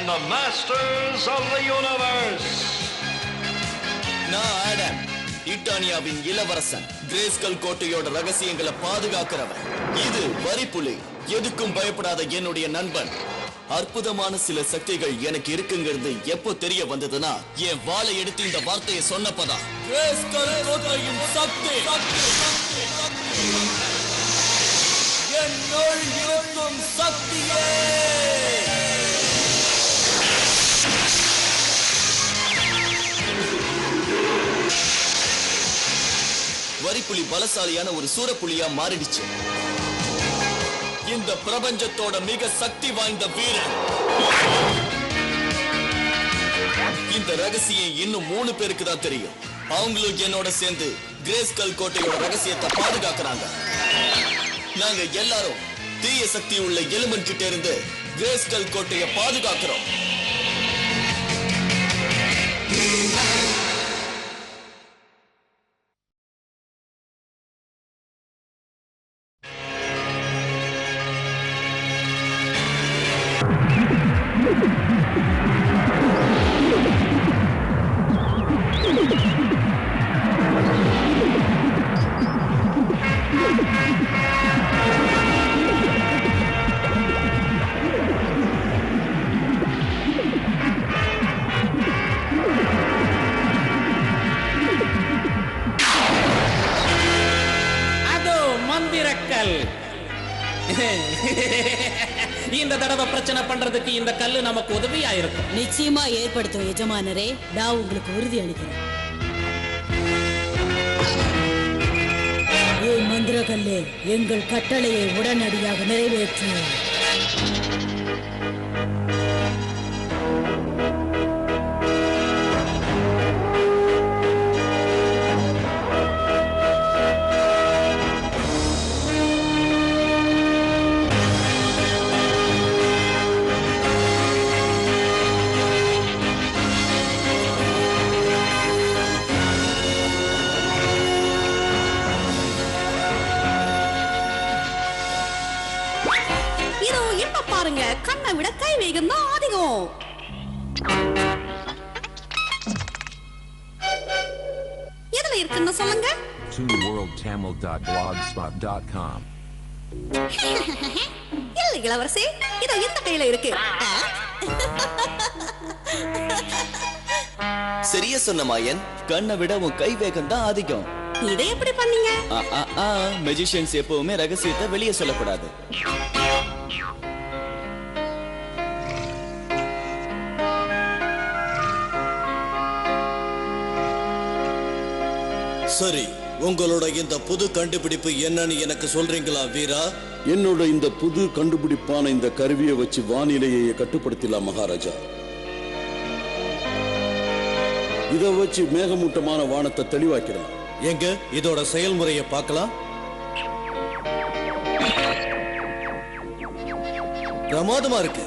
the masters of the universe. நான் Adam, இட்டானியாவின் இளவரசன், greyscale கோட்டையோட ரகசியங்களை பாதுகாக்கிறவன். இது வரிப்புலி, எதுக்கும் பயப்படாத என்னுடைய நண்பன். அற்புதமான சில சக்திகள் எனக்கு இருக்குங்கிறது எப்போ தெரிய வந்ததுன்னா, என் வாளை எடுத்து இந்த வார்த்தையை சொன்னப்பதான். கிரேஸ்கல் கோட்டையின் சக்தி என்னுள் இருக்கும் சக்தியே. வரிப்புலி பலசாலியான ஒரு சூரப்புலியா மாறிடுச்சு. இந்த பிரபஞ்சத்தோட மிக சக்தி வாய்ந்த வீரன். இந்த ரகசியம் இன்னும் 3 பேருக்கு தான் தெரியும். அவங்களும் என்னோட சேர்ந்து கிரேஸ்கல் கோட்டையோட ரகசியத்தை பாதுகாக்கிறாங்க. நாங்க எல்லாரும் தீய சக்தி உள்ள எலிமெண்ட் கிட்ட இருந்து கிரேஸ்கல் கோட்டையை பாதுகாக்கிறோம். இந்த தடவை பிரச்சனை பண்றதுக்கு இந்த கல்லு நமக்கு உதவியா இருக்கும். நிச்சயமா ஏற்படுத்தும் எஜமானரே, நான் உங்களுக்கு உறுதி அளிக்கிறேன். மந்திர கல்லே, எங்கள் கட்டளையை உடனடியாக நிறைவேற்று. கண்ணை விட கை வேகம் தான் அதிகம். எதுல இருக்குன்னு சொல்லுங்க. twoworldtamil.blogspot.com. இல்ல இளவரசி, இதோ இந்த கையில இருக்கு. சரியா சொன்ன மாயன், கண்ணை விட உன் கை வேகம் தான் அதிகம். இதை எப்படி பண்ணீங்க? மெஜிஷியன்ஸ் எப்பவுமே ரகசியத்தை வெளியே சொல்லக்கூடாது. சரி, உங்களோட இந்த புது கண்டுபிடிப்பு என்னன்னு எனக்கு சொல்றீங்களா வீரா? என்னோட இந்த புது கண்டுபிடிப்பான இந்த கருவியை வச்சு வானிலையை கட்டுப்படுத்தலாம் மகாராஜா. இத வச்சு மேகமூட்டமான வானத்தை தெளிவாக்கிடலாம். எங்க இதோட செயல்முறையை பார்க்கலாம். பிரமாதமா இருக்கு.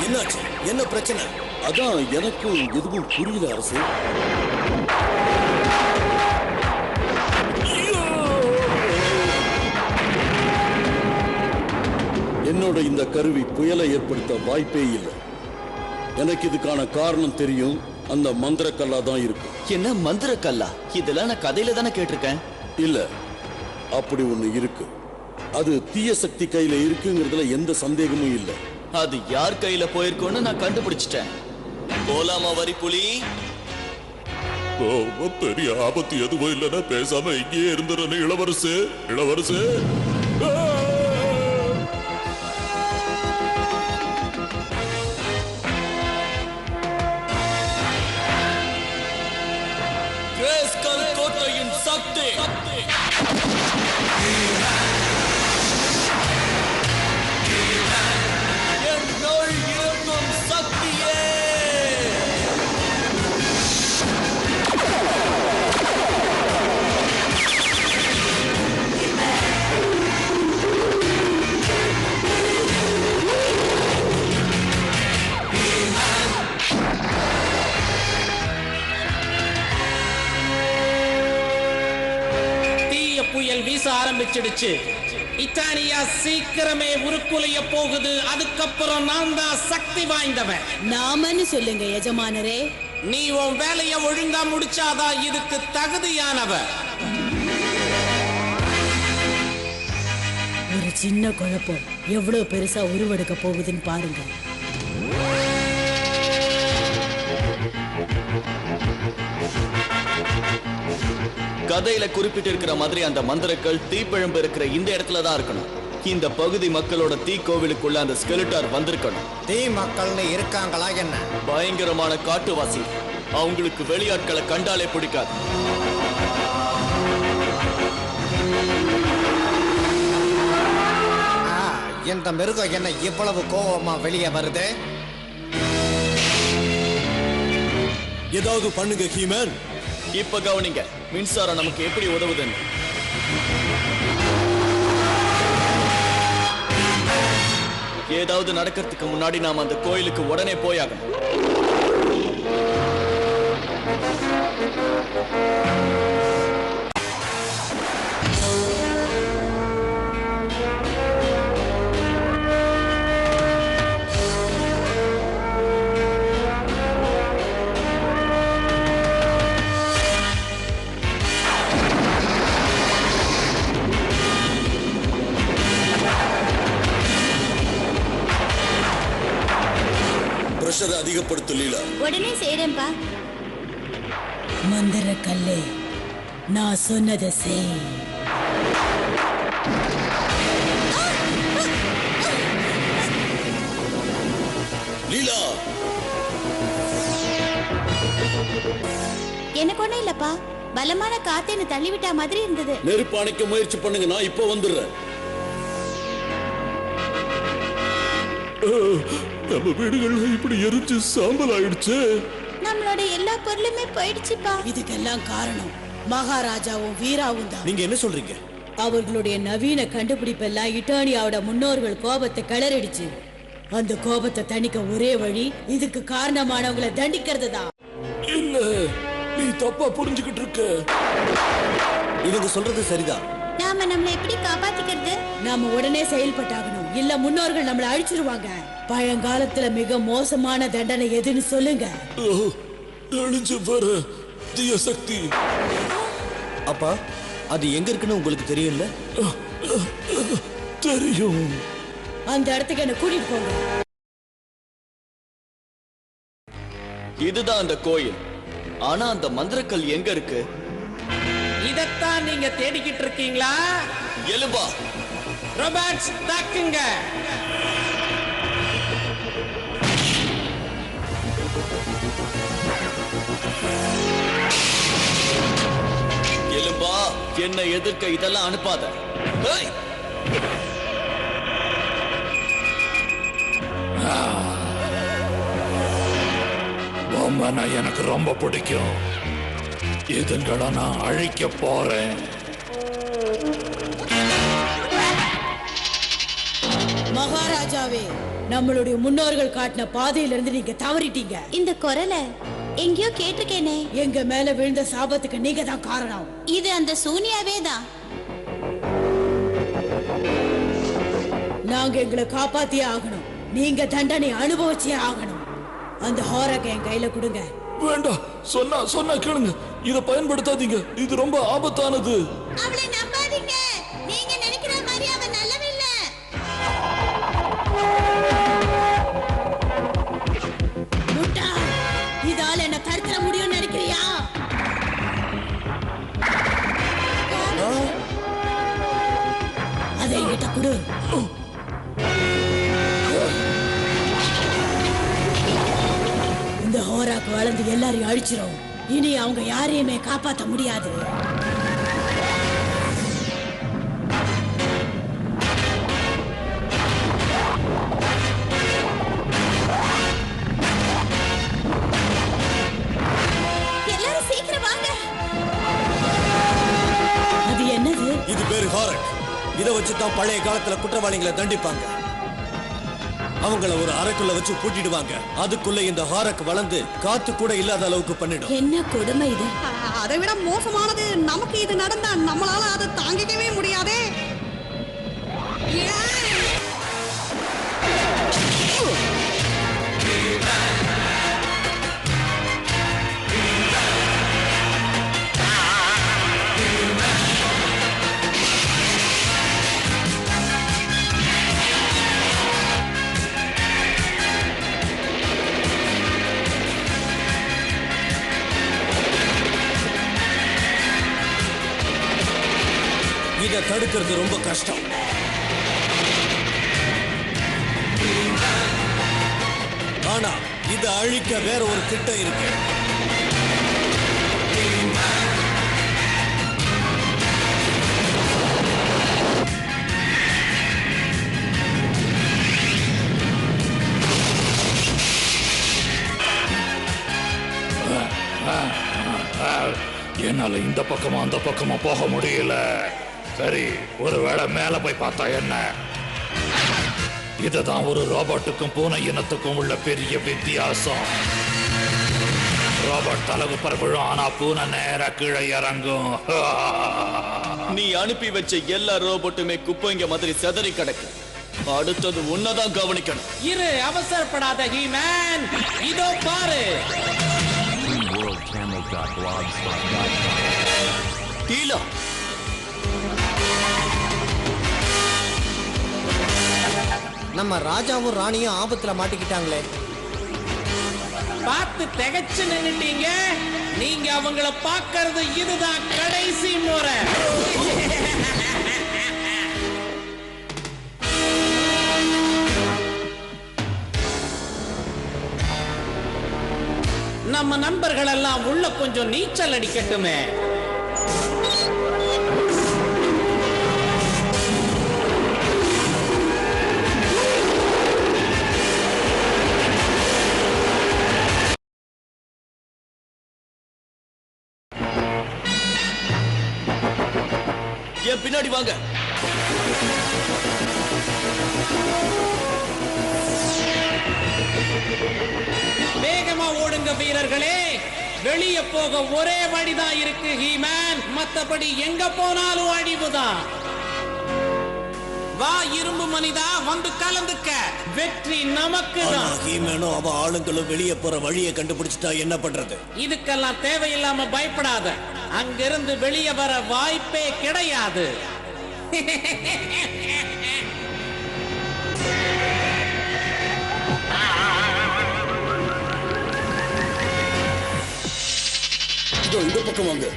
என்னாச்சு? என்ன பிரச்சனை? அதான் எனக்கும் எதுவும் புரியல அரசு. என்னோட இந்த கருவி புயலை ஏற்படுத்த வாய்ப்பே இல்லை. எனக்கு இதுக்கான காரணம் தெரியும். அந்த மந்திரக்கல்லா தான் இருக்கு. என்ன மந்திரக்கல்லா? இதெல்லாம் நான் கதையில தானே கேட்டிருக்கேன். இல்ல, அப்படி ஒண்ணு இருக்கு. அது தீய சக்தி கையில இருக்குங்கிறதுல எந்த சந்தேகமும் இல்லை. அது யார் கையில போயிருக்கோன்னு நான் கண்டுபிடிச்சிட்டேன். போலாமா வரிப்புலி? பெரிய ஆபத்து எதுவும் இல்லைன்னா பேசாம இங்கேயே இருந்துறேன்னு இளவரசு. இளவரசு கிரேஸ்கல் கோட்டையின் சக்தி என்னுள் இருக்கும் சக்தியே. புயல் வீச ஆரம்பிச்சிடுச்சு. இட்டாலியா சீக்கிரமே உருக்குலைய போகுது. அதுக்கப்புறம் நான் தான் சக்தி வாய்ந்தவன். நாமன்னு சொல்லுங்க எஜமானரே. நீ உன் வேலைய ஒழுங்கா முடிச்சாதான் இதுக்கு தகுதியானவ. ஒரு சின்ன குழப்பம் எவ்வளவு பெருசா உருவெடுக்க போகுதுன்னு பாருங்க. கதையில குறிப்பிட்டு இருக்கிற மாதிரி அந்த மந்திரக்கல் தீப்பிழம்பு இருக்கிற இந்த இடத்துல தான் இருக்கணும். இந்த பகுதி மக்களோட தீ கோவிலுக்குள்ள அந்த ஸ்கெலிட்டார் வந்திருக்கணும். தீ மக்கள்னு இருக்காங்களா என்ன? பயங்கரமான காட்டுவாசி. அவங்களுக்கு வெளியாட்களை கண்டாலே பிடிக்காது. இந்த மிருகம் என்ன இவ்வளவு கோபமா வெளியே வருது? ஏதாவது பண்ணுங்க ஹீமன். இப்ப கவனிங்க, மின்சாரம் நமக்கு எப்படி உதவுதுன்னு. ஏதாவது நடக்கிறதுக்கு முன்னாடி நாம அந்த கோயிலுக்கு உடனே போயாகணும். பிரஷரை அதிகப்படுத்து லீலா. உடனே செய்றேன்பா. மந்திர கல்லே, நான் சொன்னதை செய். லீலா, எனக்கு ஒண்ணும் இல்லப்பா. பலமான காத்து என்ன தள்ளிவிட்டா மாதிரி இருந்தது. நெருப்பு அணைக்க முயற்சி பண்ணுங்க, நான் இப்போ வந்துடுறேன். நம்ம வீடுகள்ல இப்படி எரிஞ்சு சாம்பல் ஆயிடுச்சு. நம்மளோட எல்லா பொருளுமே போயிடுச்சுப்பா. இதுக்கெல்லாம் காரணம் மகாராஜாவும் வீராவும் தான். நீங்க என்ன சொல்றீங்க? அவர்களுடைய நவீன கண்டுபிடிப்பெல்லாம் இட்டாலியாவோட முன்னோர்கள் கோபத்தை கிளறிடுச்சு. அந்த கோபத்தை தணிக்க ஒரே வழி இதுக்கு காரணமானவங்களை தண்டிக்கிறது தான். இல்ல, நீ தப்பா புரிஞ்சுக்கிட்டு இருக்க. இவங்க சொல்றது சரிதான். நாம நம்மளை எப்படி காப்பாத்திக்கிறது? நாம உடனே செயல்பட்டாகணும், இல்ல முன்னோர்கள் நம்மளை அழிச்சிருவாங்க. பழங்காலத்துல மிக மோசமான தண்டனை எதுன்னு சொல்லுங்க. அழிஞ்சு வர தீய சக்தி. அப்பா, அது எங்க இருக்குன்னு உங்களுக்கு தெரியும்ல? தெரியும். அந்த இடத்துக்கு என்ன கூட்டிட்டு போங்க. இதுதான் அந்த கோயில். ஆனா அந்த மந்திரக்கல் எங்க இருக்கு? இதத்தான் நீங்க தேடிக்கிட்டு இருக்கீங்களா? எலும்பா, ரோபோட்ஸ் தாக்குங்க. எலும்பா, என்னை எதிர்க்க இதெல்லாம் அனுப்பாத. ஏய்! பொம்மனை எனக்கு ரொம்ப பிடிக்கும். இதுங்களை நான் அழிக்க போறேன். மகாராஜாவே, நம்மளுடைய முன்னோர்கள் காட்டின பாதையில இருந்து நீங்க தவறிட்டீங்க. இந்த குரலை எங்கேயோ கேட்டிருக்கேனே. எங்க மேல விழுந்த சாபத்துக்கு நீங்க தான் காரணம். இது அந்த சூனியாவே தான். நாங்க எங்களை காப்பாத்தியே ஆகணும். நீங்க தண்டனை அனுபவிச்சே ஆகணும். அந்த ஹாரக என் கையில கொடுங்க. வேண்டாம், சொன்னா கேளுங்க. இதை பயன்படுத்தாதீங்க, இது ரொம்ப ஆபத்தானது. அவளை நம்பாதீங்க. நீங்க நினைக்கிற மாதிரி அவ நல்லவில்ல. முட்டா, இதால என்ன தடுத்துற முடியும்னு நினைக்கிறியா? அதை என்கிட்ட கொடு. இந்த ஹோராக்கு வளர்ந்து எல்லாரையும் அழிச்சிரும். இனி அவங்க யாரையுமே காப்பாற்ற முடியாது. எல்லாரும் சீக்கிரம் வாங்க. அது என்னது? இது பேரு ஹாரக். இதை வச்சுதான் பழைய காலத்துல குற்றவாளிகளை தண்டிப்பாங்க. அவங்கள ஒரு அறைக்குள்ள வச்சு பூட்டிடுவாங்க. அதுக்குள்ள இந்த ஹாரக் வளர்ந்து காத்து கூட இல்லாத அளவுக்கு பண்ணிடும். என்ன கொடுமை இது! அதை விட மோசமானது, நமக்கு இது நடந்தா நம்மளால அதை தாங்கிக்கவே முடியாதே. இதை தடுக்கிறது ரொம்ப கஷ்டம். ஆனா இதை அழிக்க வேற ஒரு திட்டம் இருக்கு. என்னால இந்த பக்கமா அந்த பக்கமா போக முடியல. சரி, ஒருவேளை மேல போய் பார்த்தா என்ன? இதுதான் ஒரு ரோபோட்டுக்கும் பூனை இனத்துக்கும் உள்ள பெரிய வித்தியாசம். ரோபோட் தலகு பரவிடும், ஆனா பூனை நேர கீழே இறங்கும். நீ அனுப்பி வச்ச எல்லா ரோபோட்டுமே குப்பைங்க மாதிரி செதறி கிடக்கு. அடுத்தது உன்னதான் கவனிக்கணும். இரு, அவசரப்படாத ஹீமேன். இதோ பாரு. டீலா, நம்ம ராஜாவும் ராணியும் ஆபத்துல மாட்டிக்கிட்டாங்களே. பார்த்து திகைச்சு நின்னுட்டீங்க. நீங்க அவங்கள பார்க்கறது இதுதான் கடைசி முறை. நம்ம நண்பர்கள் எல்லாம் உள்ள கொஞ்சம் நீச்சல் அடிக்கட்டுமே. என் பின்னாடி வாங்க. வேகமா ஓடுங்க வீரர்களே. வெளியே போக ஒரே வழிதான் இருக்கு ஹீமேன். மத்தபடி எங்க போனாலும் அழிவுதான். வா இரும்பு மனிதா, வந்து கலந்துக்க. வெற்றி நமக்கு தான். ஹீமேனும் அவ ஆளுங்களும் வெளியே போற வழியை கண்டுபிடிச்சிட்டா என்ன பண்றது? இதுக்கெல்லாம் தேவையில்லாம பயப்படாத. அங்கிருந்து வெளியே வர வாய்ப்பே கிடையாது. இந்த பக்கம் வாங்க.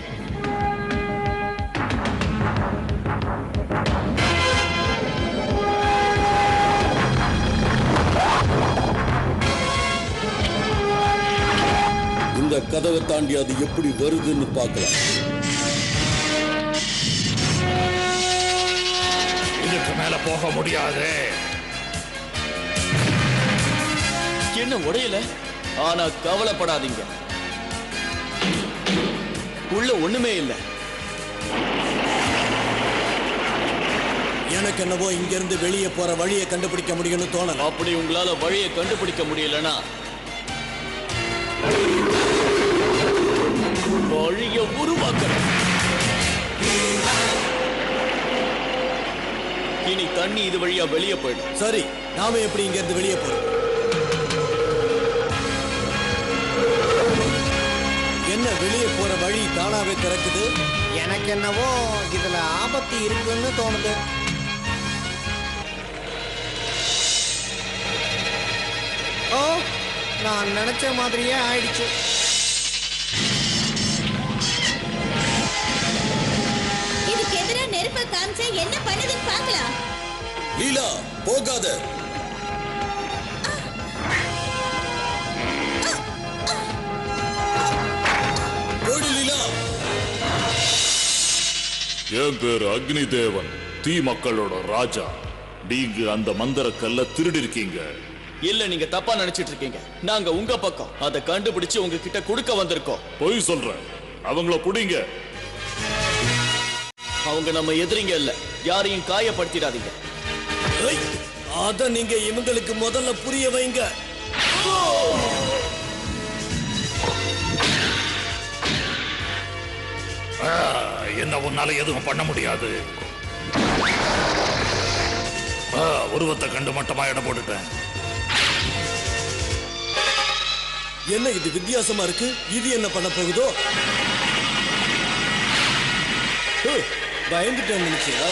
இந்த கதவை தாண்டி அது எப்படி வருதுன்னு பார்க்கலாம். இதுக்கு மேல போக முடியாது. என்ன உடையல? ஆனா கவலைப்படாதீங்க, உள்ள ஒண்ணுமே இல்லை. எனக்கு என்னவோ இங்க இருந்து வெளியே போற வழியை கண்டுபிடிக்க முடியும்னு தோணல. அப்படி உங்களால வழியை கண்டுபிடிக்க முடியலன்னா வழியை உருவாக்குறேன். இனி தண்ணி இது வழியா வெளியே போயிடும். சரி, நாம எப்படி இங்க இருந்து வெளியே போறோம்? என்ன வெளியே போற வழி தானாவே திறக்குது? எனக்கு என்னவோ இதுல ஆபத்து இருக்குன்னு தோணுது. ஓ, நான் நினைச்ச மாதிரியே ஆயிடுச்சு. இதுக்கு எதிராக நெருப்ப காமிச்சா என்ன பண்ணுதுன்னு பார்க்கலாம். லீலா, போகாத. என் பேரு அக்னி தேவன், தீ மக்களோட ராஜா. நீங்க அந்த மந்திர கல்ல திருடி இருக்கீங்க. இல்ல, நீங்க தப்பா நினைச்சிட்டு இருக்கீங்க. நாங்க உங்க பக்கம் அதை கண்டுபிடிச்சு உங்ககிட்ட கொடுக்க வந்திருக்கோம். பொய் சொல்றேன். அவங்கள புடிங்க. அவங்க நம்ம எதிரிங்க இல்ல. யாரையும் காயப்படுத்திடாதீங்க. அத நீங்க இவங்களுக்கு முதல்ல புரிய வைங்க. என்ன உன்னால எதுவும் பண்ண முடியாது. உருவத்தை கண்டு மட்டமா இடம் போட்டுட்டேன். என்ன இது வித்தியாசமா இருக்கு? இது என்ன பண்ண போகுதோ? பயந்துட்டேன் நினைச்சியா?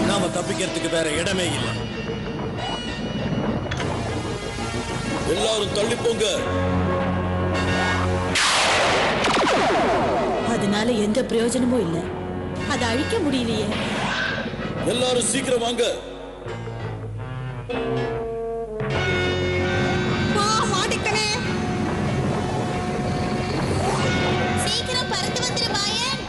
நாம தப்பிக்கிறதுக்கு வேற இடமே இல்லை. எல்லாரும் தள்ளி போங்க. அதனால எந்த பிரயோஜனமும் இல்ல. அதை அழிக்க முடியலையே. எல்லாரும் சீக்கிரம் வாங்க. மாட்டிக்கிட்டனே. சீக்கிரம் பறந்து வந்துரு மாயன்.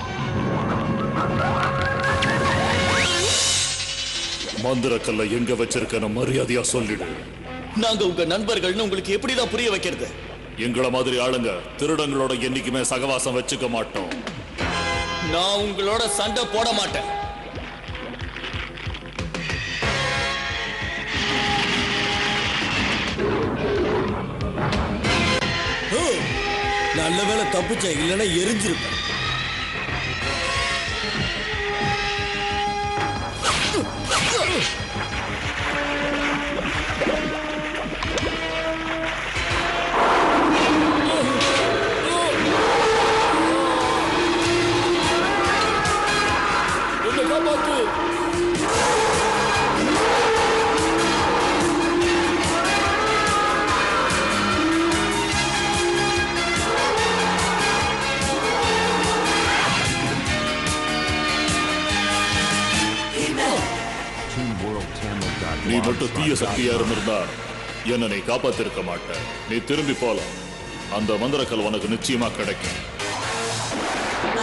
மந்திரக்கல்ல எங்க வச்சிருக்கன மரியாதையா சொல்லிடு. நாங்க உங்க நண்பர்கள்னு உங்களுக்கு எப்படிதான் புரிய வைக்கிறது? எங்கள மாதிரி ஆளுங்க திருடங்களோட என்னைக்குமே சகவாசம் வச்சுக்க மாட்டோம். நான் உங்களோட சண்டை போட மாட்டேன். நல்ல வேளை தப்பிச்ச, இல்லைன்னா எரிஞ்சிருப்பேன். நீ மட்டும் தீய சக்தியா இருந்திருந்தா என்ன நீ காப்பாத்திருக்க மாட்ட. நீ திரும்பி போலாம். அந்த மந்திரக்கல் உனக்கு நிச்சயமா கிடைக்கும்.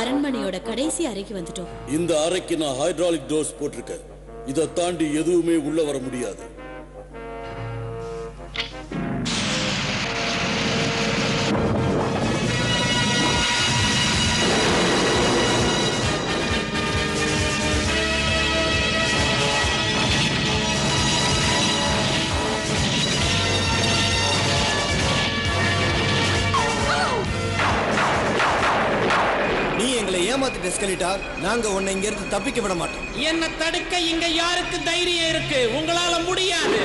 அரண்மனையோட கடைசி அறைக்கு வந்துட்டோம். இந்த அறைக்கு நான் ஹைட்ராலிக் டோர்ஸ் போட்டிருக்கேன். இதை தாண்டி எதுவுமே உள்ள வர முடியாது. நாங்க உன்னை இங்க இருந்து தப்பிக்க விட மாட்டோம். என்ன தடுக்க இங்க யாருக்கு தைரியம் இருக்கு? உங்களால முடியாது.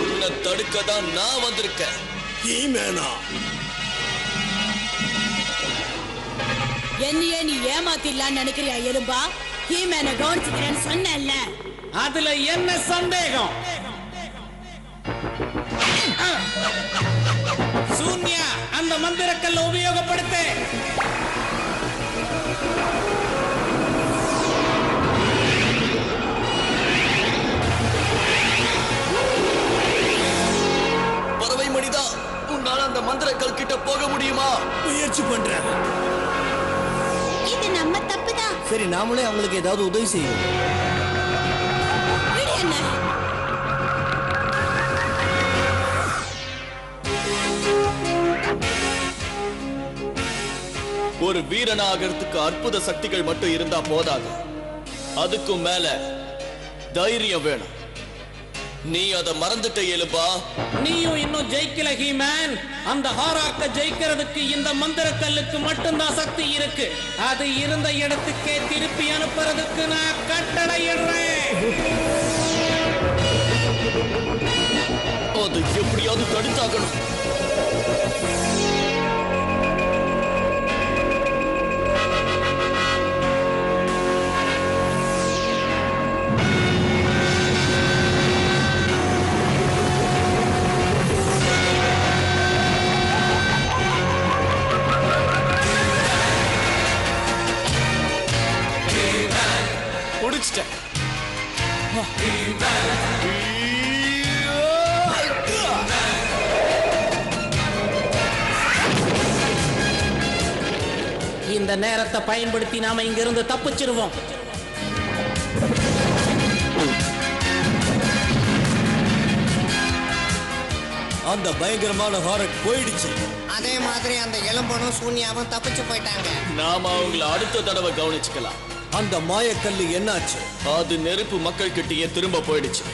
உன்னை தடுக்க தான் நான் வந்திருக்கேன். என்னையே நீ ஏமாத்திடலான்னு நினைக்கிறியா எறும்பா? ஹீமேனை கவனிச்சுக்கிறேன்னு சொன்னேன்ல. அதுல என்ன சந்தேகம்? சூன்யா, அந்த மந்திரக்கல்ல உபயோகப்படுத்து. பறவை மனிதா, உன்னால அந்த மந்திரக்கல் கிட்ட போக முடியுமா? முயற்சி பண்றேன். இது நம்ம தப்புதான். சரி, நாமளே அவங்களுக்கு ஏதாவது உதவி செய்யும். ஒரு வீரனாகிறதுக்கு அற்புத சக்திகள் மட்டும் இருந்தா போதாது. அதுக்கும் மேல தைரியம் வேணும். நீ அதை மறந்துட்ட எலும்பா. நீயும் இன்னும் ஜெயிக்கல ஹீமேன். அந்த ஹாராக்க ஜெயிக்கிறதுக்கு இந்த மந்திரக்கல்லுக்கு மட்டும்தான் சக்தி இருக்கு. அது இருந்த இடத்துக்கே திருப்பி அனுப்புறதுக்கு நான் கட்டளையிடுறேன். அது எப்படியாவது தடுத்தாகணும். இந்த நேரத்தை பயன்படுத்தி நாம இங்கிருந்து தப்பிச்சிருவோம். அந்த பயங்கரமான ஹாரக் போயிடுச்சு. அதே மாதிரி அந்த எலும்பனும் சூன்யாவும் தப்பிச்சு போயிட்டாங்க. நாம அவங்கள அடுத்த தடவை கவனிச்சுக்கலாம். அந்த மாயக்கல்லு என்னாச்சு? அது நெருப்பு மக்கள் கிட்டயே திரும்ப போயிடுச்சு.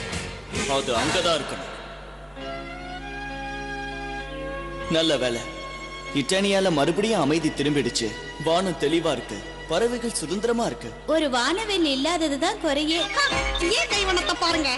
அது அங்கதான் இருக்கணும். நல்ல வேலை, இட்டானியால மறுபடியும் அமைதி திரும்பிடுச்சு. வானம் தெளிவா இருக்கு, பறவைகள் சுதந்திரமா இருக்கு. ஒரு வானவில் இல்லாததுதான் குறையே. ஏன் கைவண்ணத்தை பாருங்க.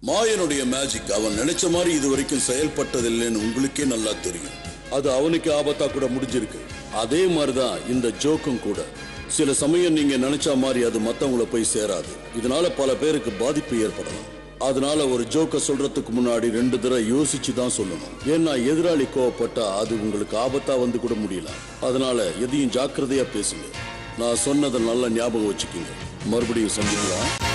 மாயனுடைய மேஜிக் அவன் நினைச்ச மாதிரி இது வரைக்கும் செயல்பட்டதில்லைன்னு உங்களுக்கே நல்லா தெரியும். அது அவனுக்கு ஆபத்தா கூட முடிஞ்சிருக்கு. அதே மாதிரிதான் இந்த ஜோக்கும் கூட. சில சமயம் நீங்க நினைச்ச மாதிரி அது மத்தவங்கள போய் சேராது. இதனால பல பேருக்கு பாதிப்பு ஏற்படலாம். அதனால ஒரு ஜோக்க சொல்றதுக்கு முன்னாடி 2 தடவை யோசிச்சு தான் சொல்லணும். ஏன்னா எதிராளி கோவப்பட்டா அது உங்களுக்கு ஆபத்தா வந்து கூட முடியல. அதனால எதையும் ஜாக்கிரதையா பேசுங்க. நான் சொன்னதை நல்லா ஞாபகம் வச்சுக்கோங்க. மறுபடியும் சந்திக்கலாம்.